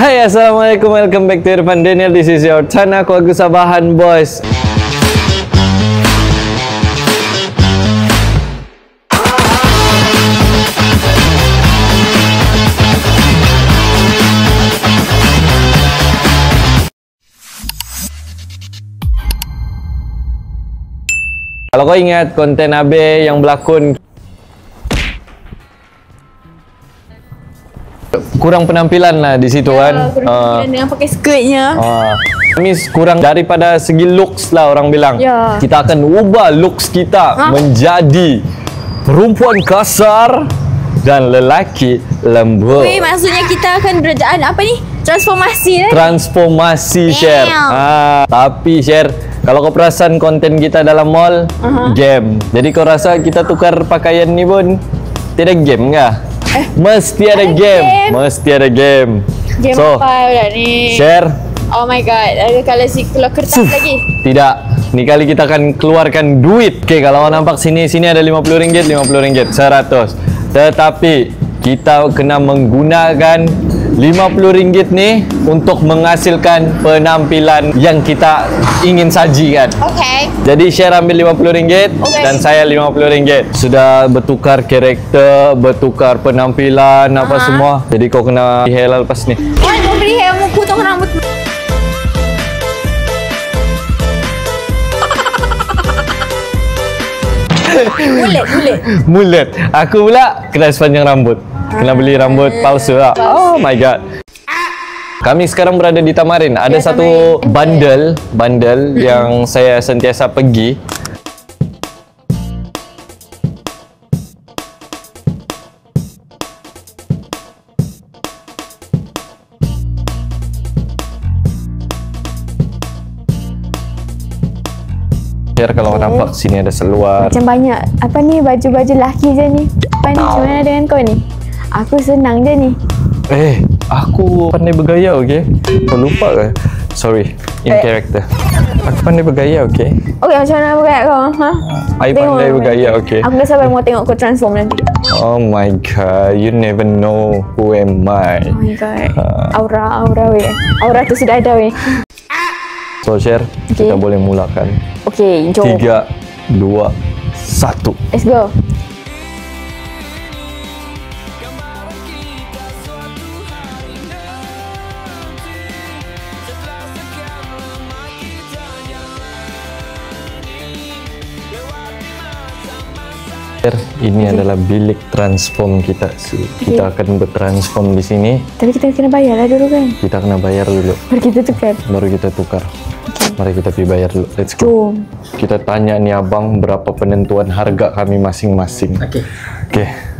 Hai, Assalamualaikum, welcome back to Irfan Daniel. This is your turn. Aku Agus Sabahan, boys. Kalau kau ingat konten Abe yang berlakon kurang penampilan lah di situ kan. Kurang dengan pakai skirtnya. Ini kurang daripada segi looks lah orang bilang. Ya. Kita akan ubah looks kita menjadi perempuan kasar dan lelaki lembut. Weh, maksudnya kita akan berjaan apa ni? Transformasi Transformasi, share. Tapi share, kalau kau perasan konten kita dalam mall, game. Jadi kau rasa kita tukar pakaian ni pun tidak game kah? Mesti ada game. Mesti ada game. Game So, apa pula ni? share. Oh my god, ada kalau si keluar kertas lagi. Tidak. Ni kali kita akan keluarkan duit. Okey, kalau awak nampak sini ada RM50, RM50, 100. Tetapi kita kena menggunakan RM50 ni untuk menghasilkan penampilan yang kita ingin sajikan. Okay. Jadi share ambil RM50 dan saya RM50. Sudah bertukar karakter, bertukar penampilan apa semua. Jadi kau kena hair lepas ni. Oh, mau beli hair, mau potong rambut. Mulet. Aku pula kena sepanjang rambut. Kena beli rambut palsu lah. Oh my god. Kami sekarang berada di Tamarin. Ada satu bundle yang saya sentiasa pergi. Kalau nampak sini ada seluar. Macam banyak apa ni baju-baju lelaki je ni. Apa ni macam mana dengan kau ni? Aku senang je ni. Aku pandai bergaya, okey? Kau lupa ke? Sorry, in character. Aku pandai bergaya, okey? Okey, macam mana bergaya kau? I pandai bergaya, okey? Aku tak sabar mau tengok kau transform nanti. Oh my god, you never know who am I. Oh my god. Aura weh. Aura tu sudah ada weh. So share, kita boleh mulakan. Okey, jom. 3, 2, 1. Let's go. Ini adalah bilik transform kita. Kita akan bertransform di sini. Tapi kita kena bayar lah dulu kan? Kita kena bayar dulu. Baru kita tukar. Mari kita pergi bayar dulu. Let's go. Jom. Kita tanya ni abang berapa penentuan harga kami masing-masing. Okey.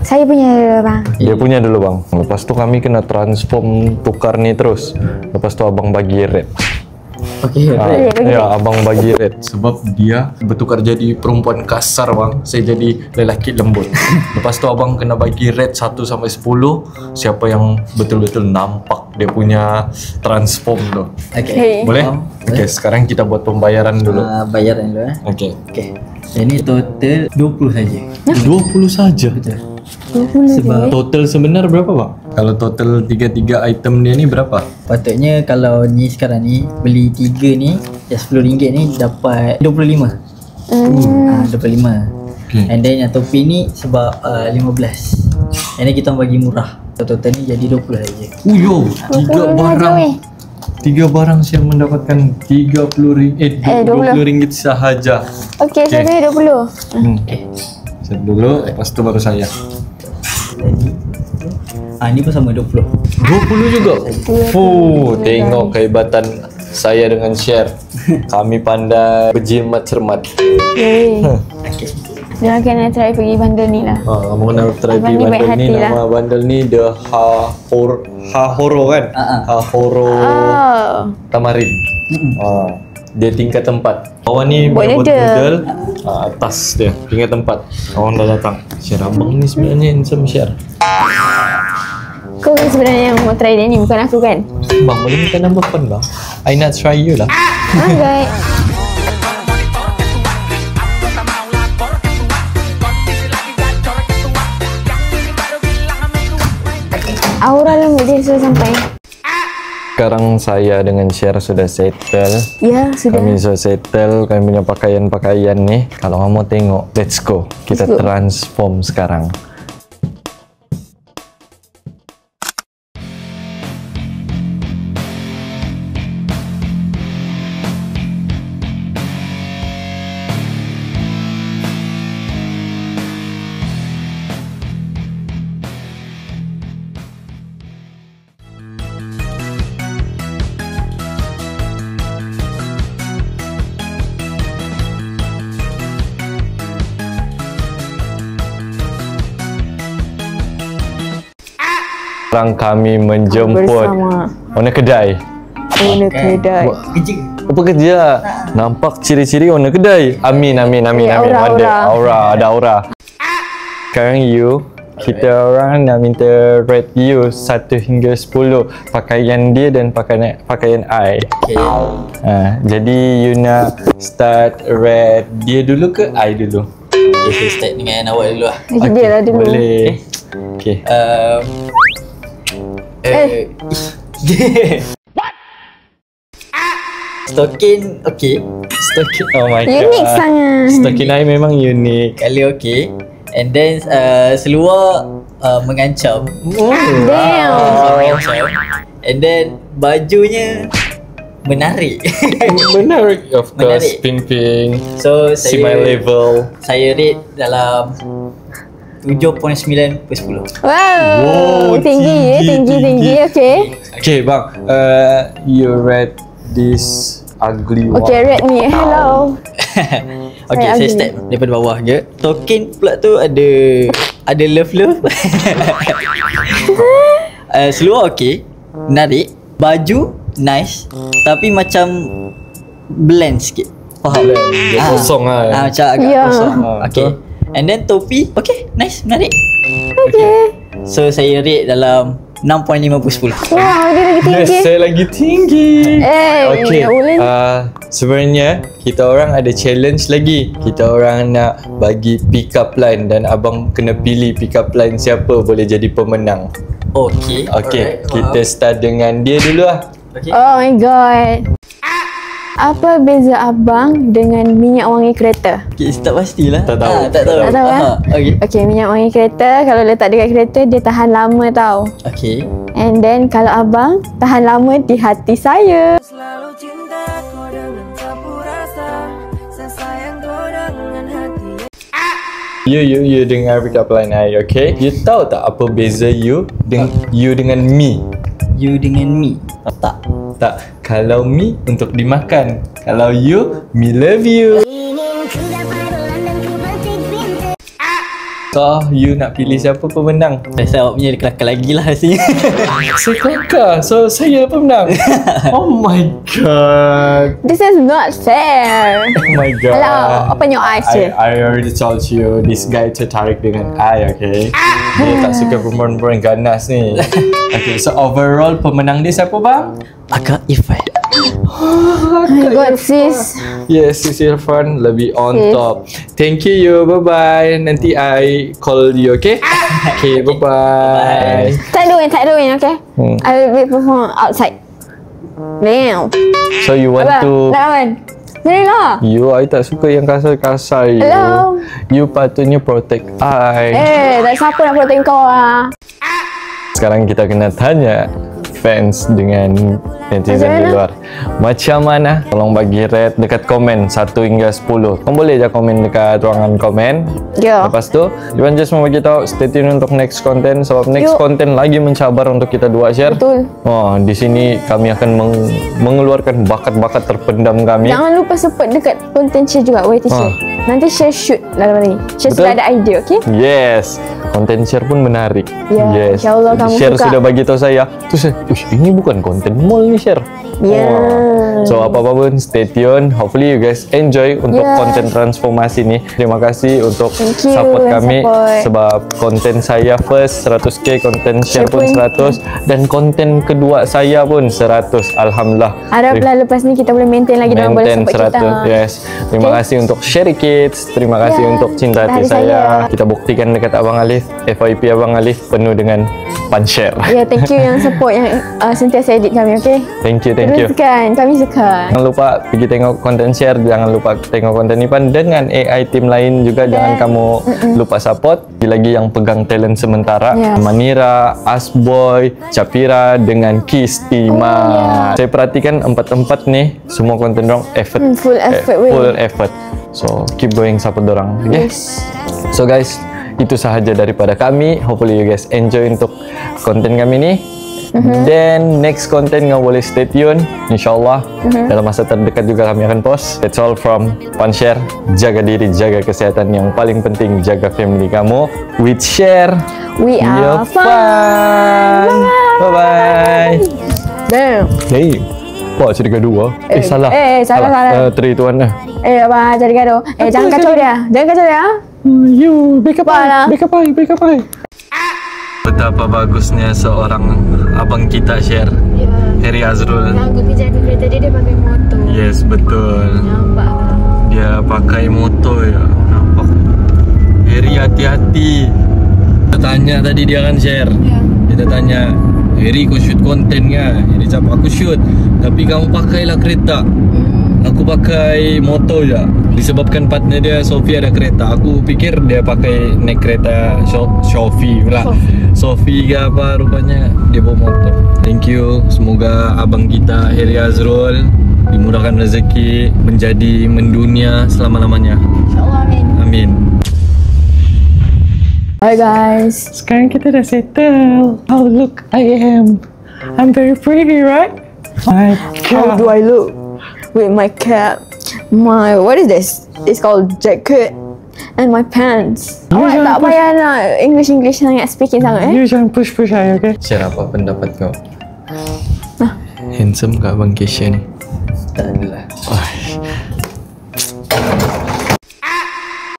Saya punya bang. Dia punya dulu bang. Lepas tu kami kena transform tukar ni terus. Lepas tu abang bagi red. Ya, abang bagi red sebab dia bertukar jadi perempuan kasar bang. Saya jadi lelaki lembut. Lepas tu abang kena bagi red 1 sampai 10. Siapa yang betul-betul nampak dia punya transform tu. Okay. Boleh? Okey, sekarang kita buat pembayaran dulu. Bayaran dulu Okey. Ini total 20 saja. 20 saja. Betul. Sebab total sebenar berapa bang? Kalau total 3 item dia ni berapa? Patutnya kalau ni sekarang ni beli 3 ni RM10 ni dapat 25. 25. And then yang topi ni sebab 15. And then kita bagi murah. Total ni jadi 20 saja. Yo, 3 barang. 3 barang siap mendapatkan RM20 sahaja. Okey, saya punya 20. Set dulu, lepas tu baru saya. Ni pun sama 20. 20 juga? Tengok kehebatan saya dengan share. Kami pandai berjimat cermat. Jangan kena try pergi bundle ni lah. Kamu kena try pergi bundle ni. Nama bundle ni The Hahoro kan? Hahoro Tamarin. Dia tingkat 4. Bawah ni buat model, atas dia tingkat 4. Kawan dah datang. Share abang ni sebenarnya handsome share. Kau kan sebenarnya yang mau try dia ni, bukan aku kan? Bang, boleh minta number phone bang? I nak try you lah. Alright. Aura lembut dia sudah sampai. sekarang saya dengan Sher sudah settle. Ya, sudah. Kami sudah settle, kami punya pakaian-pakaian nih. Kalau kamu mau tengok, let's go. Kita Let's go. transform sekarang. Sekarang kami menjemput Bersama owner kedai. owner kedai. Kerja. Apa kerja? Nampak ciri-ciri owner kedai. Amin, amin, amin, Ya, amin. aura, Ada aura. aura, ada aura. Sekarang kita orang nak minta rate you 1 hingga 10 pakaian dia dan pakaian I. Okay. Jadi you nak start rate dia dulu ke I dulu? Okay, saya start dengan awak dulu lah. Dia lah dulu. Boleh. Okay. Stokin okay. Stokin, oh my god. Unik sangat. Stokin I memang unik. Kali okay. And then seluar mengancam. Damn. Mengancam. And then bajunya menarik. Menarik, of course. Menarik. Pink. So See my saya level. rate dalam 7.9/10. Wow, tinggi ya, tinggi. Okay. Okay bang, you rate this ugly one. Okay, rate me. Hello. Okay, Saya saya ugly. start daripada bawah je. Token pula tu ada love. Seluar okay, menarik. Baju nice, tapi macam blend sikit. Faham? Dia kosong lah. Macam agak Ya. kosong. Ah, Okay. betul. And then topi, okay, nice, menarik. Okay. So saya rate dalam 6.5/10. Wow, dia lagi Yes, tinggi. saya lagi tinggi. Okay, tak boleh. sebenarnya kita orang ada challenge lagi. Kita orang nak bagi pick up line dan abang kena pilih pick up line siapa boleh jadi pemenang. Okay. Okay, alright, kita start dengan dia dulu lah. Okay. Oh my god. Apa beza abang dengan minyak wangi kereta? Okay, tak pastilah. Tak tahu. Tak tahu. Tak tahu, Okay. Okay, minyak wangi kereta kalau letak dekat kereta dia tahan lama tau. Okay. And then kalau abang tahan lama di hati saya. Selalu cinta kau dengan sapu rasa, saya sayang kau dengan hati. You dengar pick up line I, okay? You tahu tak apa beza you dengan me? You dengan me. Tak. Tak, kalau me untuk dimakan. Kalau you, me love you. So, you nak pilih siapa pemenang? Saya awak punya kelakar lagi lah sini. Saya kelakar, so saya pemenang. Oh my god. This is not fair. Oh my god. Hello, open your eyes je. I already told you, this guy tertarik dengan I, okay? Dia tak suka perempuan-perempuan ganas ni. Okay, so overall pemenang dia siapa bang? Akak Irfan. Oh my god, sis. Yes, Sis Irfan lebih on Okay. top. Thank you, bye-bye. Nanti I call you, okay? Okay, bye-bye. Tak doing, okay? I will wait perform outside. Damn. So you want Abang, to... nak kawan? Boleh lah. You, I tak suka yang kasar-kasar you. Hello. You patutnya protect I. Tak siapa nak protect kau lah. Sekarang kita kena tanya fans dengan netizen Macam di mana? luar. Macam mana? Tolong bagi rate dekat komen 1 hingga 10. Kamu boleh je komen dekat ruangan komen. Ya. Lepas tu, Iwan just mau bagi tahu stay tune untuk next content sebab next Yuk. content lagi mencabar untuk kita dua share. Betul. Oh, di sini kami akan mengeluarkan bakat-bakat terpendam kami. Jangan lupa support dekat konten share juga, YT share. Nanti share shoot dalam ni. Share Betul. sudah ada idea, okay? Yes, konten share pun menarik. Ya, Yes. insyaAllah kamu share suka. sudah bagi tahu saya. Terus saya, ini bukan konten mall ni share. Yeah. So apa-apa pun stay tune. Hopefully you guys enjoy untuk Yeah. konten transformasi ni. Terima kasih untuk Thank you support and kami support. sebab konten saya first 100k, konten share pun 100 dan konten kedua saya pun 100. Alhamdulillah. Haraplah lepas ni kita boleh maintain lagi dan boleh Maintain support 100. kita. Yes. Terima Okay. kasih untuk Sherry Kids. Terima kasih Yeah. untuk cinta hati Dari saya. saya. Kita buktikan dekat Abang Alif, FYP Abang Alif penuh dengan pan-share. Ya, thank you yang support yang sentiasa edit kami, okay? Thank you, thank you. Teruskan, kami suka. Jangan lupa pergi tengok konten share, jangan lupa tengok konten Ipan dengan AI team lain juga. Jangan kamu lupa support. Lagi yang pegang talent sementara, Yes. Manira, Asboy, Capira dengan Kistima. Saya perhatikan empat-empat nih semua konten dorang effort, Full effort, weh. full effort. So keep going support dorang. Okay? Yes. So guys, itu sahaja daripada kami. Hopefully you guys enjoy untuk konten kami ni. Then next konten kau boleh stay tune. InsyaAllah dalam masa terdekat juga kami akan post. That's all from Pan-Share. Jaga diri, jaga kesehatan. Yang paling penting jaga family kamu. With Share, We are fun. Bye-bye. Damn. Hey, apa cerita kedua? Salah. salah. 3, 2, 1 dah. Abang jadi gaduh. Jangan kacau dia. Jangan kacau dia. You, backup Apalah. backup. Betapa bagusnya seorang abang kita Share, Heri Azrul. Aku kerja kereta dia pakai motor. Yes, betul. Nampak. Dia pakai motor ya. Nampak. Heri hati-hati. Kita tanya tadi dia kan Share. Kita tanya, Heri kau shoot konten kan? Heri cakap aku shoot, tapi kamu pakailah kereta. Aku pakai motor je. Disebabkan partner dia Sophie ada kereta. Aku fikir dia pakai naik kereta Sophie pula. Sophie ke apa, rupanya dia bawa motor. Thank you. Semoga abang kita Heri Azrul dimurahkan rezeki, menjadi mendunia selama-lamanya. InsyaAllah, amin. Amin. Hi guys. Sekarang kita dah settle. Oh look, I'm very pretty, right? My How do I look? With my cap, what is this? It's called jacket and my pants. Awak tak payah nak English sangat speaking sangat You jangan push saya, okay? Share apa pendapat kau? Handsome ke abang Kesha ni? Tak adalah.